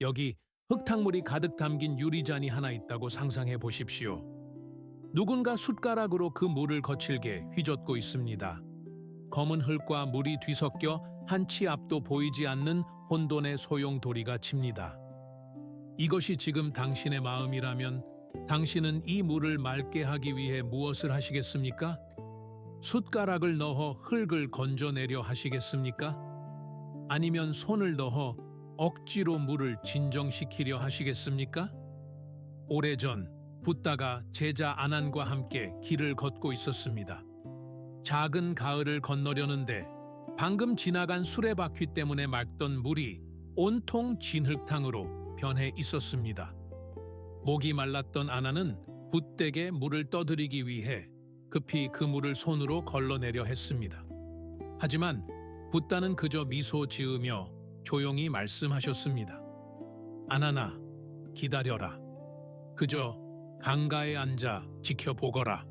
여기 흙탕물이 가득 담긴 유리잔이 하나 있다고 상상해 보십시오. 누군가 숟가락으로 그 물을 거칠게 휘젓고 있습니다. 검은 흙과 물이 뒤섞여 한 치 앞도 보이지 않는 혼돈의 소용돌이가 칩니다. 이것이 지금 당신의 마음이라면 당신은 이 물을 맑게 하기 위해 무엇을 하시겠습니까? 숟가락을 넣어 흙을 건져내려 하시겠습니까? 아니면 손을 넣어 억지로 물을 진정시키려 하시겠습니까? 오래전 붓다가 제자 아난과 함께 길을 걷고 있었습니다. 작은 가을을 건너려는데 방금 지나간 수레바퀴 때문에 맑던 물이 온통 진흙탕으로 변해 있었습니다. 목이 말랐던 아나는 붓되게 물을 떠들이기 위해 급히 그 물을 손으로 걸러내려 했습니다. 하지만 붓다는 그저 미소 지으며 조용히 말씀하셨습니다. 아나나, 기다려라. 그저 강가에 앉아 지켜보거라.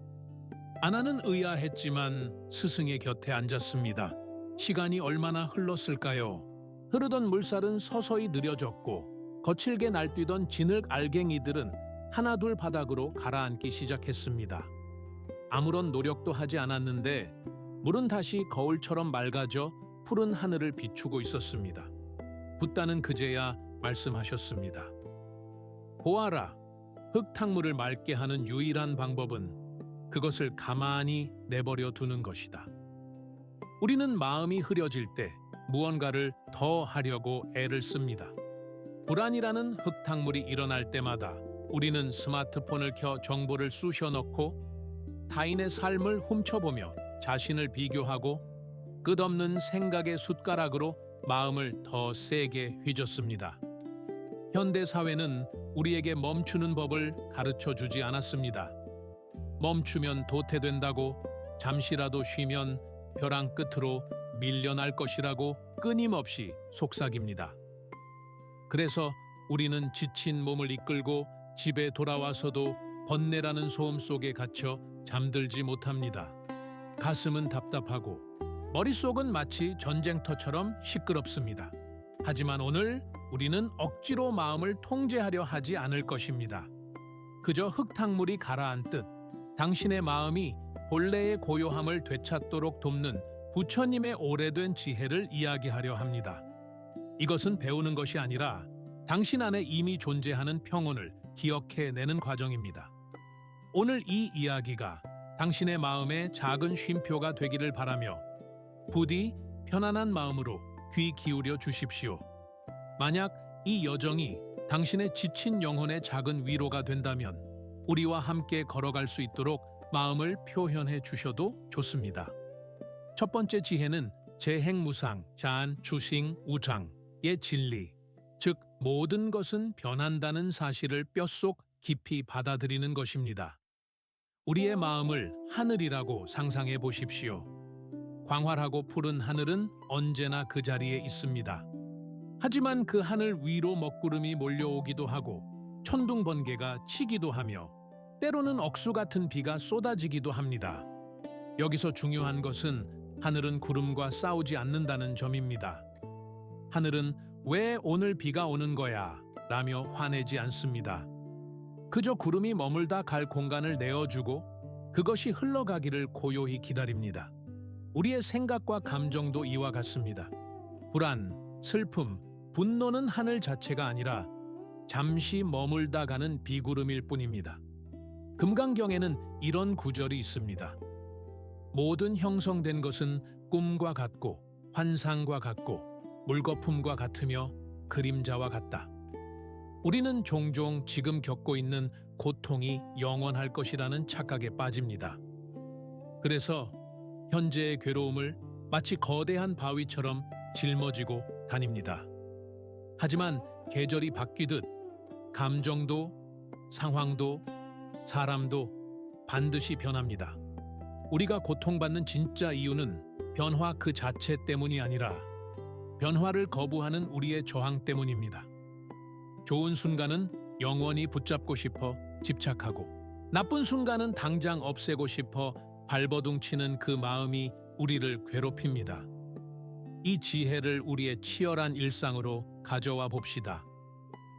아나는 의아했지만 스승의 곁에 앉았습니다. 시간이 얼마나 흘렀을까요? 흐르던 물살은 서서히 느려졌고 거칠게 날뛰던 진흙 알갱이들은 하나둘 바닥으로 가라앉기 시작했습니다. 아무런 노력도 하지 않았는데 물은 다시 거울처럼 맑아져 푸른 하늘을 비추고 있었습니다. 붓다는 그제야 말씀하셨습니다. 보아라, 흙탕물을 맑게 하는 유일한 방법은 그것을 가만히 내버려 두는 것이다. 우리는 마음이 흐려질 때 무언가를 더 하려고 애를 씁니다. 불안이라는 흙탕물이 일어날 때마다 우리는 스마트폰을 켜 정보를 쑤셔 넣고 타인의 삶을 훔쳐보며 자신을 비교하고 끝없는 생각의 숟가락으로 마음을 더 세게 휘젓습니다. 현대 사회는 우리에게 멈추는 법을 가르쳐 주지 않았습니다. 멈추면 도태된다고, 잠시라도 쉬면 벼랑 끝으로 밀려날 것이라고 끊임없이 속삭입니다. 그래서 우리는 지친 몸을 이끌고 집에 돌아와서도 번뇌라는 소음 속에 갇혀 잠들지 못합니다. 가슴은 답답하고 머릿속은 마치 전쟁터처럼 시끄럽습니다. 하지만 오늘 우리는 억지로 마음을 통제하려 하지 않을 것입니다. 그저 흙탕물이 가라앉듯 당신의 마음이 본래의 고요함을 되찾도록 돕는 부처님의 오래된 지혜를 이야기하려 합니다. 이것은 배우는 것이 아니라 당신 안에 이미 존재하는 평온을 기억해내는 과정입니다. 오늘 이 이야기가 당신의 마음의 작은 쉼표가 되기를 바라며 부디 편안한 마음으로 귀 기울여 주십시오. 만약 이 여정이 당신의 지친 영혼의 작은 위로가 된다면 우리와 함께 걸어갈 수 있도록 마음을 표현해 주셔도 좋습니다. 첫 번째 지혜는 재행무상, 잔, 주싱, 우장의 진리, 즉 모든 것은 변한다는 사실을 뼛속 깊이 받아들이는 것입니다. 우리의 마음을 하늘이라고 상상해 보십시오. 광활하고 푸른 하늘은 언제나 그 자리에 있습니다. 하지만 그 하늘 위로 먹구름이 몰려오기도 하고 천둥번개가 치기도 하며 때로는 억수 같은 비가 쏟아지기도 합니다. 여기서 중요한 것은 하늘은 구름과 싸우지 않는다는 점입니다. 하늘은 왜 오늘 비가 오는 거야? 라며 화내지 않습니다. 그저 구름이 머물다 갈 공간을 내어주고 그것이 흘러가기를 고요히 기다립니다. 우리의 생각과 감정도 이와 같습니다. 불안, 슬픔, 분노는 하늘 자체가 아니라 잠시 머물다 가는 비구름일 뿐입니다. 금강경에는 이런 구절이 있습니다. 모든 형성된 것은 꿈과 같고 환상과 같고 물거품과 같으며 그림자와 같다. 우리는 종종 지금 겪고 있는 고통이 영원할 것이라는 착각에 빠집니다. 그래서 현재의 괴로움을 마치 거대한 바위처럼 짊어지고 다닙니다. 하지만 계절이 바뀌듯 감정도, 상황도, 사람도 반드시 변합니다. 우리가 고통받는 진짜 이유는 변화 그 자체 때문이 아니라 변화를 거부하는 우리의 저항 때문입니다. 좋은 순간은 영원히 붙잡고 싶어 집착하고 나쁜 순간은 당장 없애고 싶어 발버둥 치는 그 마음이 우리를 괴롭힙니다. 이 지혜를 우리의 치열한 일상으로 가져와 봅시다.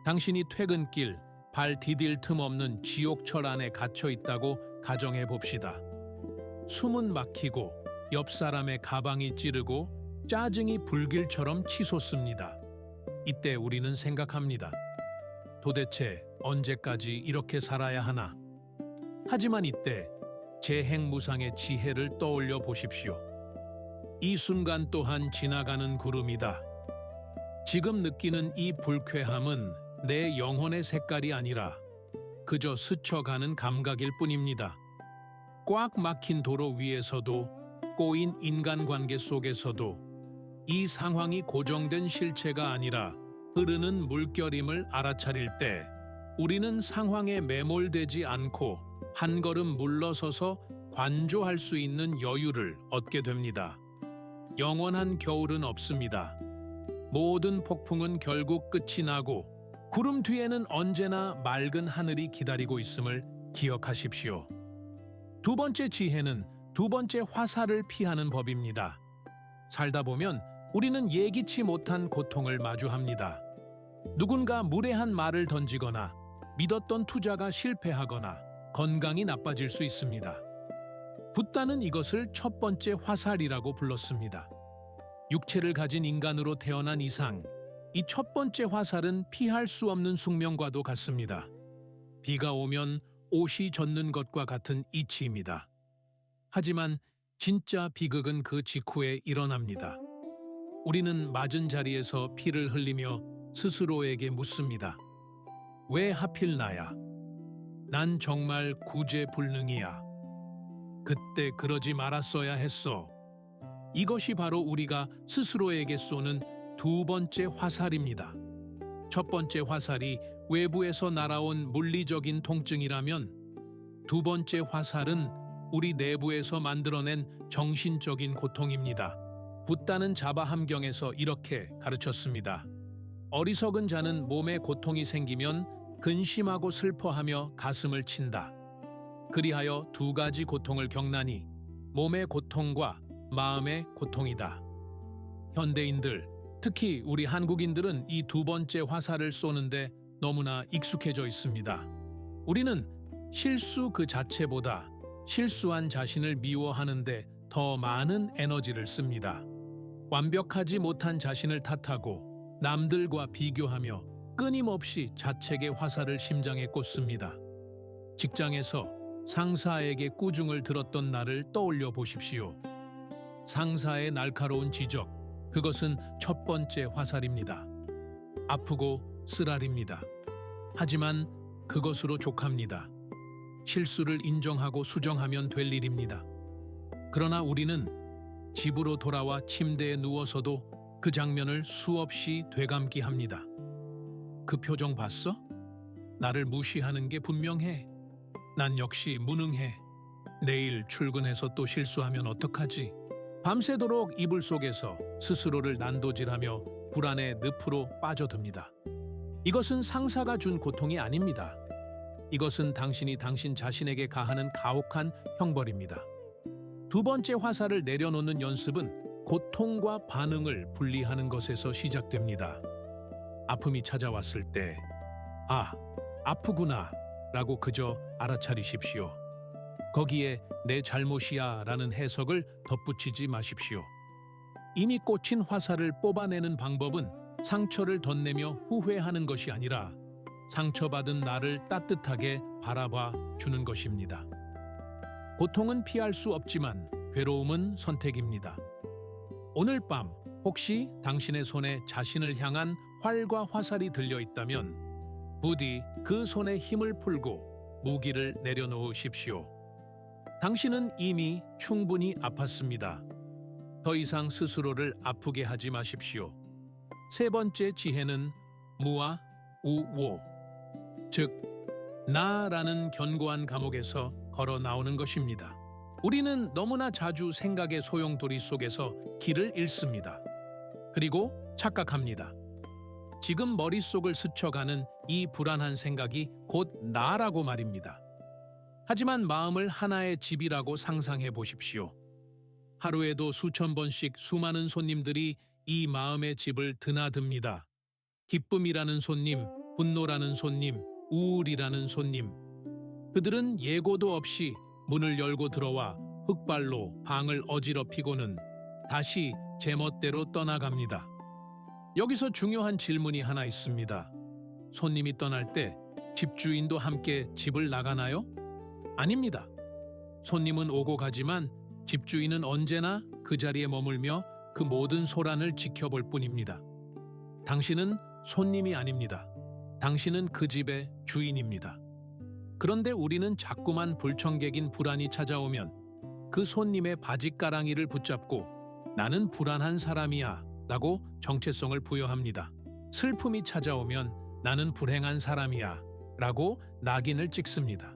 당신이 퇴근길 발 디딜 틈 없는 지옥철 안에 갇혀 있다고 가정해 봅시다. 숨은 막히고 옆 사람의 가방이 찌르고 짜증이 불길처럼 치솟습니다. 이때 우리는 생각합니다. 도대체 언제까지 이렇게 살아야 하나? 하지만 이때 재행무상의 지혜를 떠올려 보십시오. 이 순간 또한 지나가는 구름이다. 지금 느끼는 이 불쾌함은 내 영혼의 색깔이 아니라 그저 스쳐가는 감각일 뿐입니다. 꽉 막힌 도로 위에서도 꼬인 인간관계 속에서도 이 상황이 고정된 실체가 아니라 흐르는 물결임을 알아차릴 때 우리는 상황에 매몰되지 않고 한 걸음 물러서서 관조할 수 있는 여유를 얻게 됩니다. 영원한 겨울은 없습니다. 모든 폭풍은 결국 끝이 나고 구름 뒤에는 언제나 맑은 하늘이 기다리고 있음을 기억하십시오. 두 번째 지혜는 두 번째 화살을 피하는 법입니다. 살다 보면 우리는 예기치 못한 고통을 마주합니다. 누군가 무례한 말을 던지거나 믿었던 투자가 실패하거나 건강이 나빠질 수 있습니다. 붓다는 이것을 첫 번째 화살이라고 불렀습니다. 육체를 가진 인간으로 태어난 이상 이 첫 번째 화살은 피할 수 없는 숙명과도 같습니다. 비가 오면 옷이 젖는 것과 같은 이치입니다. 하지만 진짜 비극은 그 직후에 일어납니다. 우리는 맞은 자리에서 피를 흘리며 스스로에게 묻습니다. 왜 하필 나야? 난 정말 구제불능이야. 그때 그러지 말았어야 했어. 이것이 바로 우리가 스스로에게 쏘는 두 번째 화살입니다. 첫 번째 화살이 외부에서 날아온 물리적인 통증이라면 두 번째 화살은 우리 내부에서 만들어낸 정신적인 고통입니다. 붓다는 자바 함경에서 이렇게 가르쳤습니다. 어리석은 자는 몸에 고통이 생기면 근심하고 슬퍼하며 가슴을 친다. 그리하여 두 가지 고통을 겪나니 몸의 고통과 마음의 고통이다. 현대인들, 특히 우리 한국인들은 이 두 번째 화살을 쏘는데 너무나 익숙해져 있습니다. 우리는 실수 그 자체보다 실수한 자신을 미워하는데 더 많은 에너지를 씁니다. 완벽하지 못한 자신을 탓하고 남들과 비교하며 끊임없이 자책의 화살을 심장에 꽂습니다. 직장에서 상사에게 꾸중을 들었던 날을 떠올려 보십시오. 상사의 날카로운 지적, 그것은 첫 번째 화살입니다. 아프고 쓰라립니다. 하지만 그것으로 족합니다. 실수를 인정하고 수정하면 될 일입니다. 그러나 우리는 집으로 돌아와 침대에 누워서도 그 장면을 수없이 되감기 합니다. 그 표정 봤어? 나를 무시하는 게 분명해. 난 역시 무능해. 내일 출근해서 또 실수하면 어떡하지? 밤새도록 이불 속에서 스스로를 난도질하며 불안의 늪으로 빠져듭니다. 이것은 상사가 준 고통이 아닙니다. 이것은 당신이 당신 자신에게 가하는 가혹한 형벌입니다. 두 번째 화살을 내려놓는 연습은 고통과 반응을 분리하는 것에서 시작됩니다. 아픔이 찾아왔을 때, 아, 아프구나 라고 그저 알아차리십시오. 거기에 내 잘못이야 라는 해석을 덧붙이지 마십시오. 이미 꽂힌 화살을 뽑아내는 방법은 상처를 덧내며 후회하는 것이 아니라 상처받은 나를 따뜻하게 바라봐 주는 것입니다. 고통은 피할 수 없지만 괴로움은 선택입니다. 오늘 밤 혹시 당신의 손에 자신을 향한 활과 화살이 들려 있다면 부디 그 손에 힘을 풀고 무기를 내려놓으십시오. 당신은 이미 충분히 아팠습니다. 더 이상 스스로를 아프게 하지 마십시오. 세 번째 지혜는 무아 우오, 즉 나라는 견고한 감옥에서 걸어 나오는 것입니다. 우리는 너무나 자주 생각의 소용돌이 속에서 길을 잃습니다. 그리고 착각합니다. 지금 머릿속을 스쳐가는 이 불안한 생각이 곧 나라고 말입니다. 하지만 마음을 하나의 집이라고 상상해 보십시오. 하루에도 수천 번씩 수많은 손님들이 이 마음의 집을 드나듭니다. 기쁨이라는 손님, 분노라는 손님, 우울이라는 손님. 그들은 예고도 없이 문을 열고 들어와 흑발로 방을 어지럽히고는 다시 제멋대로 떠나갑니다. 여기서 중요한 질문이 하나 있습니다. 손님이 떠날 때 집주인도 함께 집을 나가나요? 아닙니다. 손님은 오고 가지만 집주인은 언제나 그 자리에 머물며 그 모든 소란을 지켜볼 뿐입니다. 당신은 손님이 아닙니다. 당신은 그 집의 주인입니다. 그런데 우리는 자꾸만 불청객인 불안이 찾아오면 그 손님의 바짓가랑이를 붙잡고 나는 불안한 사람이야 라고 정체성을 부여합니다. 슬픔이 찾아오면 나는 불행한 사람이야 라고 낙인을 찍습니다.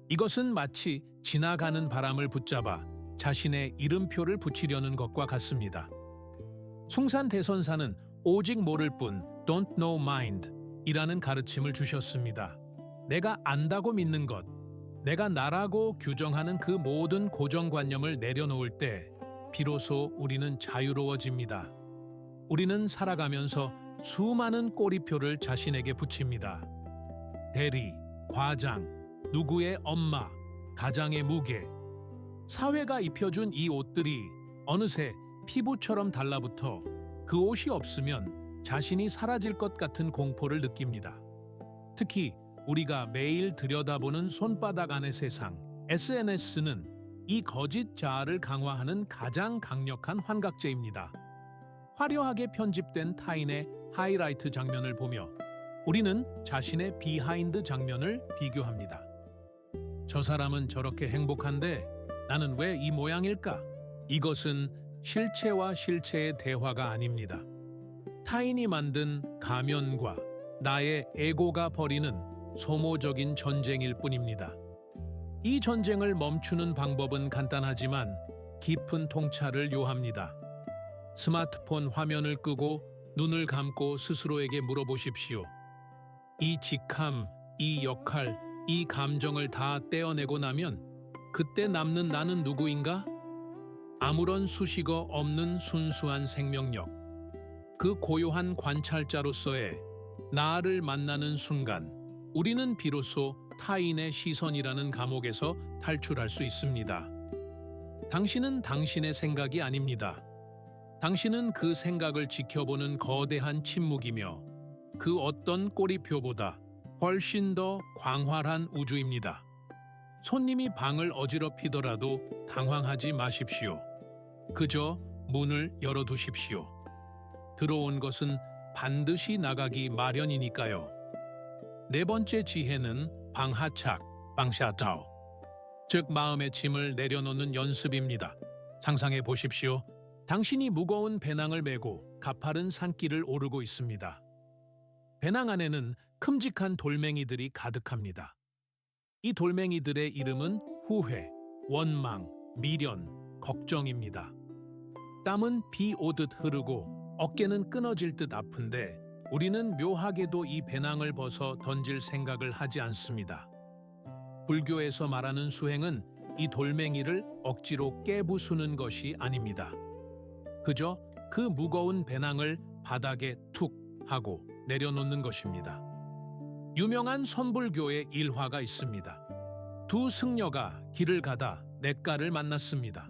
이것은 마치 지나가는 바람을 붙잡아 자신의 이름표를 붙이려는 것과 같습니다. 숭산대선사는 오직 모를 뿐 Don't know mind 이라는 가르침을 주셨습니다. 내가 안다고 믿는 것, 내가 나라고 규정하는 그 모든 고정관념을 내려놓을 때 비로소 우리는 자유로워집니다. 우리는 살아가면서 수많은 꼬리표를 자신에게 붙입니다. 대리, 과장, 누구의 엄마, 가장의 무게. 사회가 입혀준 이 옷들이 어느새 피부처럼 달라붙어 그 옷이 없으면 자신이 사라질 것 같은 공포를 느낍니다. 특히 우리가 매일 들여다보는 손바닥 안의 세상, SNS는 이 거짓 자아를 강화하는 가장 강력한 환각제입니다. 화려하게 편집된 타인의 하이라이트 장면을 보며 우리는 자신의 비하인드 장면을 비교합니다. 저 사람은 저렇게 행복한데 나는 왜 이 모양일까? 이것은 실체와 실체의 대화가 아닙니다. 타인이 만든 가면과 나의 에고가 벌이는 소모적인 전쟁일 뿐입니다. 이 전쟁을 멈추는 방법은 간단하지만 깊은 통찰을 요합니다. 스마트폰 화면을 끄고 눈을 감고 스스로에게 물어보십시오. 이 직함, 이 역할, 이 감정을 다 떼어내고 나면 그때 남는 나는 누구인가? 아무런 수식어 없는 순수한 생명력. 그 고요한 관찰자로서의 나를 만나는 순간 우리는 비로소 타인의 시선이라는 감옥에서 탈출할 수 있습니다. 당신은 당신의 생각이 아닙니다. 당신은 그 생각을 지켜보는 거대한 침묵이며 그 어떤 꼬리표보다 훨씬 더 광활한 우주입니다. 손님이 방을 어지럽히더라도 당황하지 마십시오. 그저 문을 열어두십시오. 들어온 것은 반드시 나가기 마련이니까요. 네 번째 지혜는 방하착, 방샤다오, 즉 마음의 짐을 내려놓는 연습입니다. 상상해 보십시오. 당신이 무거운 배낭을 메고 가파른 산길을 오르고 있습니다. 배낭 안에는 큼직한 돌멩이들이 가득합니다. 이 돌멩이들의 이름은 후회, 원망, 미련, 걱정입니다. 땀은 비 오듯 흐르고 어깨는 끊어질 듯 아픈데 우리는 묘하게도 이 배낭을 벗어 던질 생각을 하지 않습니다. 불교에서 말하는 수행은 이 돌멩이를 억지로 깨부수는 것이 아닙니다. 그저 그 무거운 배낭을 바닥에 툭 하고 내려놓는 것입니다. 유명한 선불교의 일화가 있습니다. 두 승려가 길을 가다 냇가를 만났습니다.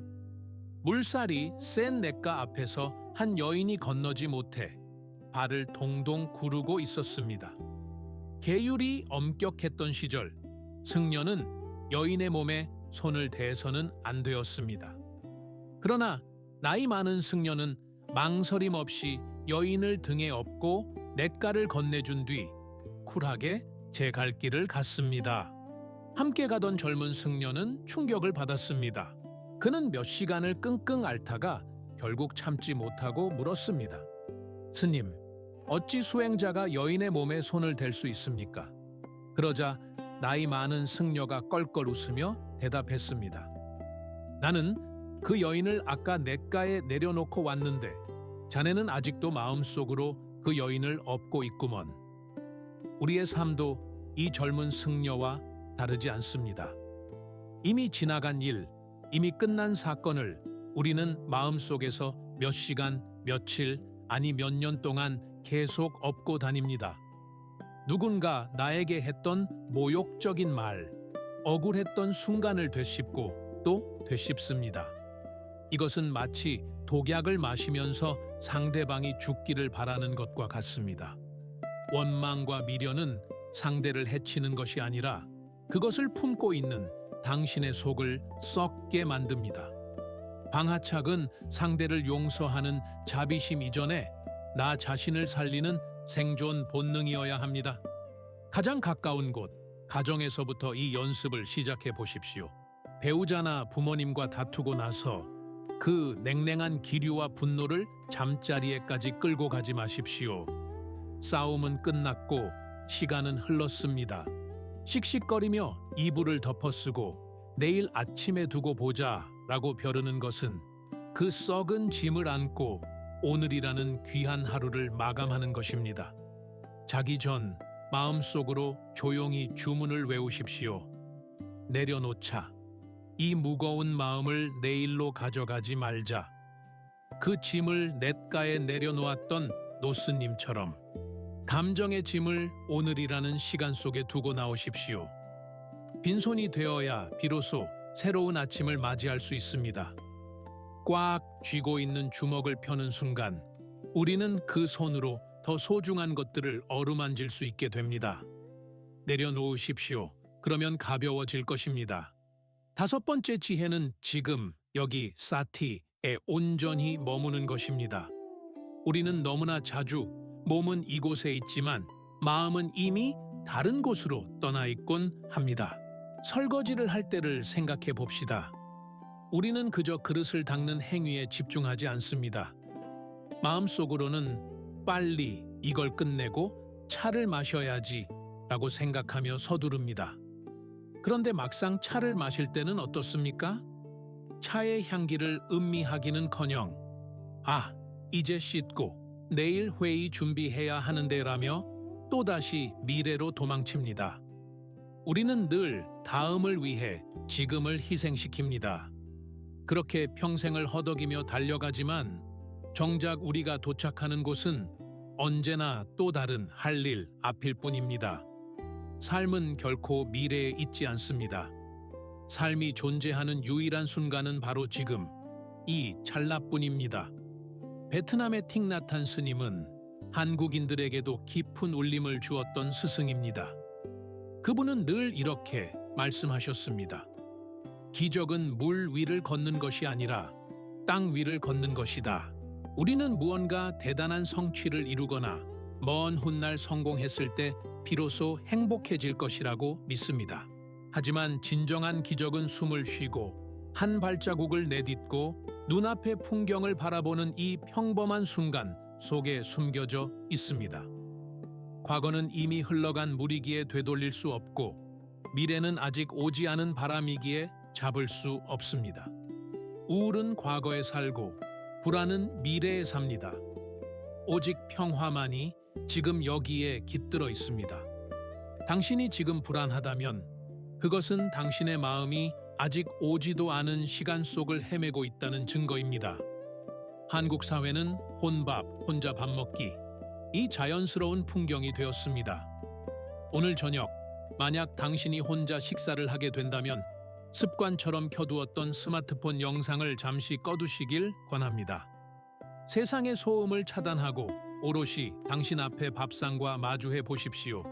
물살이 센 냇가 앞에서 한 여인이 건너지 못해 발을 동동 구르고 있었습니다. 계율이 엄격했던 시절, 승려는 여인의 몸에 손을 대서는 안 되었습니다. 그러나 나이 많은 승려는 망설임 없이 여인을 등에 업고 냇가를 건네준 뒤 쿨하게 제 갈 길을 갔습니다. 함께 가던 젊은 승려는 충격을 받았습니다. 그는 몇 시간을 끙끙 앓다가 결국 참지 못하고 물었습니다. 스님, 어찌 수행자가 여인의 몸에 손을 댈 수 있습니까? 그러자 나이 많은 승려가 껄껄 웃으며 대답했습니다. 나는 그 여인을 아까 냇가에 내려놓고 왔는데 자네는 아직도 마음속으로 그 여인을 업고 있구먼. 우리의 삶도 이 젊은 승려와 다르지 않습니다. 이미 지나간 일, 이미 끝난 사건을 우리는 마음속에서 몇 시간, 며칠, 아니 몇 년 동안 계속 업고 다닙니다. 누군가 나에게 했던 모욕적인 말, 억울했던 순간을 되씹고 또 되씹습니다. 이것은 마치 독약을 마시면서 상대방이 죽기를 바라는 것과 같습니다. 원망과 미련은 상대를 해치는 것이 아니라 그것을 품고 있는 당신의 속을 썩게 만듭니다. 방하착은 상대를 용서하는 자비심 이전에 나 자신을 살리는 생존 본능이어야 합니다. 가장 가까운 곳, 가정에서부터 이 연습을 시작해 보십시오. 배우자나 부모님과 다투고 나서 그 냉랭한 기류와 분노를 잠자리에까지 끌고 가지 마십시오. 싸움은 끝났고 시간은 흘렀습니다. 씩씩거리며 이불을 덮어쓰고 내일 아침에 두고 보자 라고 벼르는 것은 그 썩은 짐을 안고 오늘이라는 귀한 하루를 마감하는 것입니다. 자기 전 마음속으로 조용히 주문을 외우십시오. 내려놓자. 이 무거운 마음을 내일로 가져가지 말자. 그 짐을 냇가에 내려놓았던 노스님처럼 감정의 짐을 오늘이라는 시간 속에 두고 나오십시오. 빈손이 되어야 비로소 새로운 아침을 맞이할 수 있습니다. 꽉 쥐고 있는 주먹을 펴는 순간 우리는 그 손으로 더 소중한 것들을 어루만질 수 있게 됩니다. 내려놓으십시오. 그러면 가벼워질 것입니다. 다섯 번째 지혜는 지금 여기 사티에 온전히 머무는 것입니다. 우리는 너무나 자주 몸은 이곳에 있지만 마음은 이미 다른 곳으로 떠나 있곤 합니다. 설거지를 할 때를 생각해 봅시다. 우리는 그저 그릇을 닦는 행위에 집중하지 않습니다. 마음속으로는 빨리 이걸 끝내고 차를 마셔야지 라고 생각하며 서두릅니다. 그런데 막상 차를 마실 때는 어떻습니까? 차의 향기를 음미하기는커녕 이제 씻고 내일 회의 준비해야 하는데라며 또다시 미래로 도망칩니다. 우리는 늘 다음을 위해 지금을 희생시킵니다. 그렇게 평생을 허덕이며 달려가지만 정작 우리가 도착하는 곳은 언제나 또 다른 할 일 앞일 뿐입니다. 삶은 결코 미래에 있지 않습니다. 삶이 존재하는 유일한 순간은 바로 지금, 이 찰나뿐입니다. 베트남의 틱나탄 스님은 한국인들에게도 깊은 울림을 주었던 스승입니다. 그분은 늘 이렇게 말씀하셨습니다. 기적은 물 위를 걷는 것이 아니라 땅 위를 걷는 것이다. 우리는 무언가 대단한 성취를 이루거나 먼 훗날 성공했을 때 비로소 행복해질 것이라고 믿습니다. 하지만 진정한 기적은 숨을 쉬고 한 발자국을 내딛고 눈앞의 풍경을 바라보는 이 평범한 순간 속에 숨겨져 있습니다. 과거는 이미 흘러간 물이기에 되돌릴 수 없고 미래는 아직 오지 않은 바람이기에 잡을 수 없습니다. 우울은 과거에 살고 불안은 미래에 삽니다. 오직 평화만이 지금 여기에 깃들어 있습니다. 당신이 지금 불안하다면 그것은 당신의 마음이 아직 오지도 않은 시간 속을 헤매고 있다는 증거입니다. 한국 사회는 혼밥, 혼자 밥 먹기, 이 자연스러운 풍경이 되었습니다. 오늘 저녁, 만약 당신이 혼자 식사를 하게 된다면 습관처럼 켜두었던 스마트폰 영상을 잠시 꺼두시길 권합니다. 세상의 소음을 차단하고 오롯이 당신 앞의 밥상과 마주해 보십시오.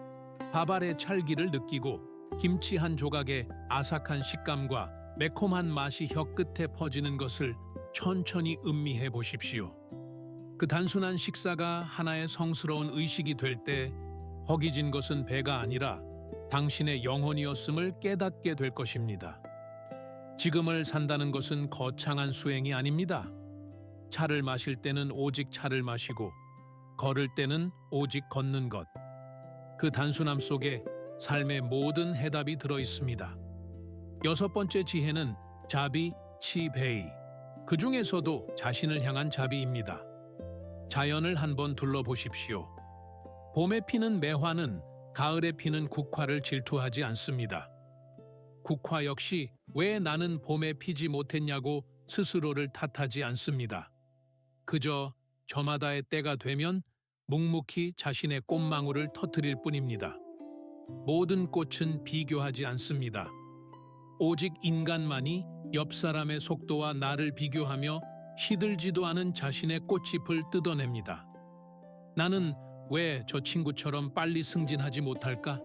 밥 아래 찰기를 느끼고 김치 한 조각의 아삭한 식감과 매콤한 맛이 혀 끝에 퍼지는 것을 천천히 음미해 보십시오. 그 단순한 식사가 하나의 성스러운 의식이 될 때 허기진 것은 배가 아니라 당신의 영혼이었음을 깨닫게 될 것입니다. 지금을 산다는 것은 거창한 수행이 아닙니다. 차를 마실 때는 오직 차를 마시고 걸을 때는 오직 걷는 것. 그 단순함 속에 삶의 모든 해답이 들어 있습니다. 여섯 번째 지혜는 자비 치베이. 그 중에서도 자신을 향한 자비입니다. 자연을 한번 둘러보십시오. 봄에 피는 매화는 가을에 피는 국화를 질투하지 않습니다. 국화 역시 왜 나는 봄에 피지 못했냐고 스스로를 탓하지 않습니다. 그저 저마다의 때가 되면 묵묵히 자신의 꽃망울을 터뜨릴 뿐입니다. 모든 꽃은 비교하지 않습니다. 오직 인간만이 옆 사람의 속도와 나를 비교하며 시들지도 않은 자신의 꽃잎을 뜯어냅니다. 나는 왜 저 친구처럼 빨리 승진하지 못할까?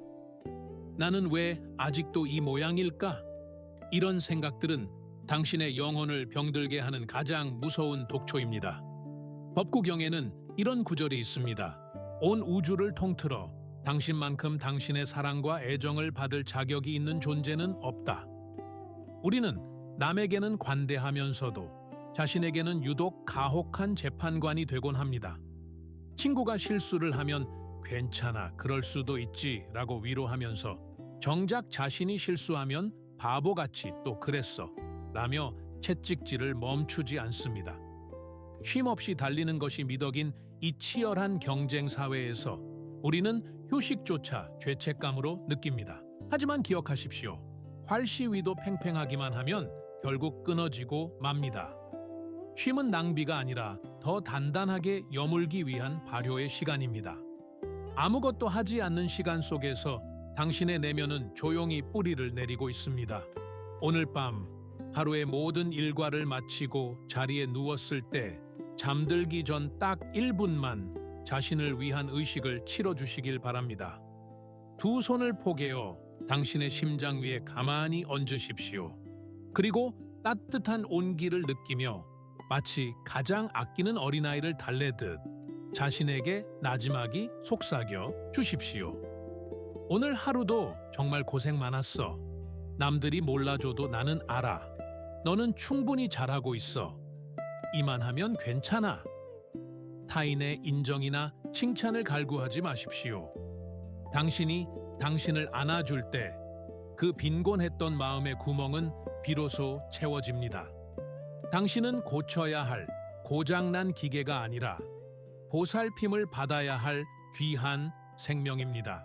나는 왜 아직도 이 모양일까? 이런 생각들은 당신의 영혼을 병들게 하는 가장 무서운 독초입니다. 법구경에는 이런 구절이 있습니다. 온 우주를 통틀어 당신만큼 당신의 사랑과 애정을 받을 자격이 있는 존재는 없다. 우리는 남에게는 관대하면서도 자신에게는 유독 가혹한 재판관이 되곤 합니다. 친구가 실수를 하면 괜찮아, 그럴 수도 있지 라고 위로하면서 정작 자신이 실수하면 바보같이 또 그랬어 라며 채찍질을 멈추지 않습니다. 쉼없이 달리는 것이 미덕인 이 치열한 경쟁 사회에서 우리는 휴식조차 죄책감으로 느낍니다. 하지만 기억하십시오. 활시위도 팽팽하기만 하면 결국 끊어지고 맙니다. 쉼은 낭비가 아니라 더 단단하게 여물기 위한 발효의 시간입니다. 아무것도 하지 않는 시간 속에서 당신의 내면은 조용히 뿌리를 내리고 있습니다. 오늘 밤 하루의 모든 일과를 마치고 자리에 누웠을 때 잠들기 전 딱 1분만 자신을 위한 의식을 치러주시길 바랍니다. 두 손을 포개어 당신의 심장 위에 가만히 얹으십시오. 그리고 따뜻한 온기를 느끼며 마치 가장 아끼는 어린아이를 달래듯 자신에게 나지막이 속삭여 주십시오. 오늘 하루도 정말 고생 많았어. 남들이 몰라줘도 나는 알아. 너는 충분히 잘하고 있어. 이만하면 괜찮아. 타인의 인정이나 칭찬을 갈구하지 마십시오. 당신이 당신을 안아줄 때 그 빈곤했던 마음의 구멍은 비로소 채워집니다. 당신은 고쳐야 할 고장난 기계가 아니라 보살핌을 받아야 할 귀한 생명입니다.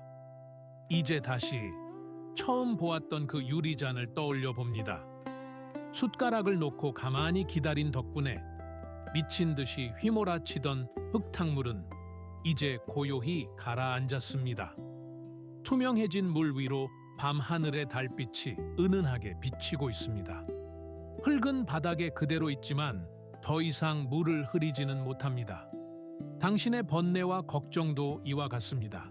이제 다시 처음 보았던 그 유리잔을 떠올려 봅니다. 숟가락을 놓고 가만히 기다린 덕분에 미친 듯이 휘몰아치던 흙탕물은 이제 고요히 가라앉았습니다. 투명해진 물 위로 밤하늘의 달빛이 은은하게 비치고 있습니다. 흙은 바닥에 그대로 있지만 더 이상 물을 흐리지는 못합니다. 당신의 번뇌와 걱정도 이와 같습니다.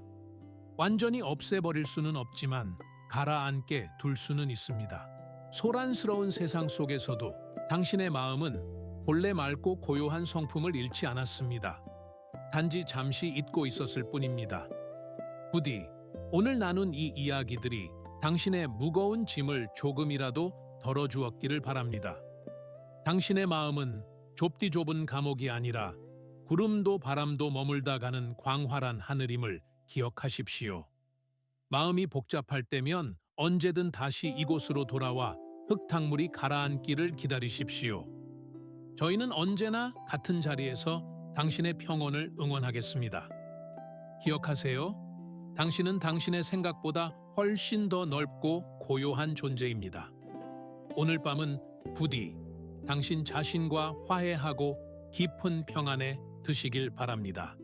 완전히 없애버릴 수는 없지만 가라앉게 둘 수는 있습니다. 소란스러운 세상 속에서도 당신의 마음은 본래 맑고 고요한 성품을 잃지 않았습니다. 단지 잠시 잊고 있었을 뿐입니다. 부디 오늘 나눈 이 이야기들이 당신의 무거운 짐을 조금이라도 덜어주었기를 바랍니다. 당신의 마음은 좁디 좁은 감옥이 아니라 구름도 바람도 머물다 가는 광활한 하늘임을 기억하십시오. 마음이 복잡할 때면 언제든 다시 이곳으로 돌아와 흙탕물이 가라앉기를 기다리십시오. 저희는 언제나 같은 자리에서 당신의 평온을 응원하겠습니다. 기억하세요. 당신은 당신의 생각보다 훨씬 더 넓고 고요한 존재입니다. 오늘 밤은 부디 당신 자신과 화해하고 깊은 평안에 드시길 바랍니다.